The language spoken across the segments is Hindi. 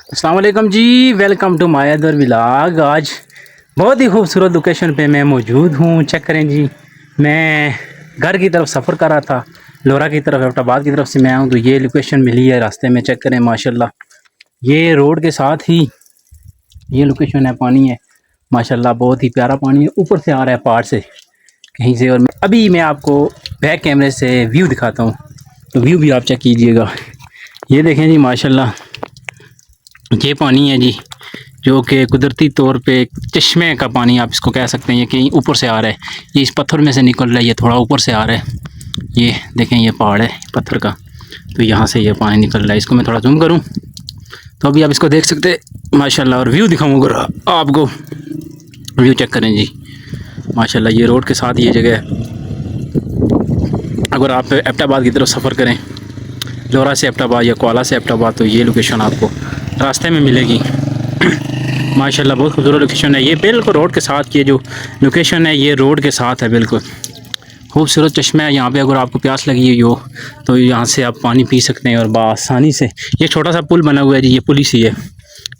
अस्सलाम वालेकुम जी, welcome to my other vlog. आज बहुत ही खूबसूरत लोकेशन पे मैं मौजूद हूँ। चेक करें जी, मैं घर की तरफ सफ़र कर रहा था, लोरा की तरफ, एबटाबाद की तरफ से मैं आऊँ तो ये लोकेशन मिली है रास्ते में। चेक करें माशाल्लाह, ये रोड के साथ ही ये लोकेशन है। पानी है माशाल्लाह, बहुत ही प्यारा पानी है, ऊपर से आ रहा है पहाड़ से कहीं से। और अभी मैं आपको बैक कैमरे से व्यू दिखाता हूँ, तो व्यू भी आप चेक कीजिएगा। ये देखें जी माशाल्लाह, ये पानी है जी, जो कि कुदरती तौर पे चश्मे का पानी आप इसको कह सकते हैं। ये कहीं ऊपर से आ रहा है, ये इस पत्थर में से निकल रहा है, ये थोड़ा ऊपर से आ रहा है। ये देखें, ये पहाड़ है पत्थर का, तो यहाँ से ये पानी निकल रहा है। इसको मैं थोड़ा जूम करूँ तो अभी आप इसको देख सकते हैं माशाल्लाह। और व्यू दिखाऊंगा आपको, व्यू चेक करें जी माशाल्लाह। ये रोड के साथ ये जगह है। अगर आप एबटाबाद की तरफ सफ़र करें, लोरा से एबटाबाद या कोला से एबटाबाद, तो ये लोकेशन आपको रास्ते में मिलेगी। माशाल्लाह बहुत खूबसूरत लोकेशन है ये, बिल्कुल रोड के साथ। ये जो लोकेशन है ये रोड के साथ है, बिल्कुल खूबसूरत चश्मा है। यहाँ पे अगर आपको प्यास लगी हुई हो तो यहाँ से आप पानी पी सकते हैं और बआसानी से। ये छोटा सा पुल बना हुआ है जी, ये पुल ही सी है,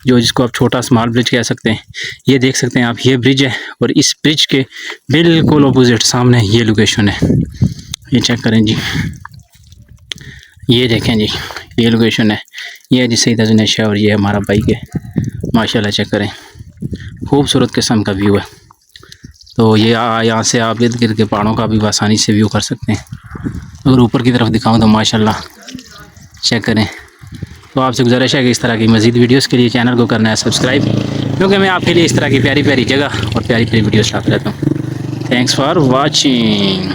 जो जिसको आप छोटा स्मॉल ब्रिज कह सकते हैं। ये देख सकते हैं आप, ये ब्रिज है और इस ब्रिज के बिल्कुल अपोजिट सामने ये लोकेशन है। ये चेक करें जी, ये देखें जी, ये लोकेशन है। ये है जी सईद अज़ीज़ नशा और ये हमारा बाइक है माशाल्लाह। चेक करें, खूबसूरत किस्म का व्यू है। तो ये यहाँ से आप इर्द गिर्द के पहाड़ों का भी आसानी से व्यू कर सकते हैं। अगर ऊपर की तरफ दिखाऊं तो माशाल्लाह चेक करें। तो आपसे गुजारिश है कि इस तरह की मज़ीद वीडियोस के लिए चैनल को करना है सब्सक्राइब, क्योंकि मैं आपके लिए इस तरह की प्यारी प्यारी जगह और प्यारी प्यारी वीडियोस लाता रहता हूँ। Thanks for watching.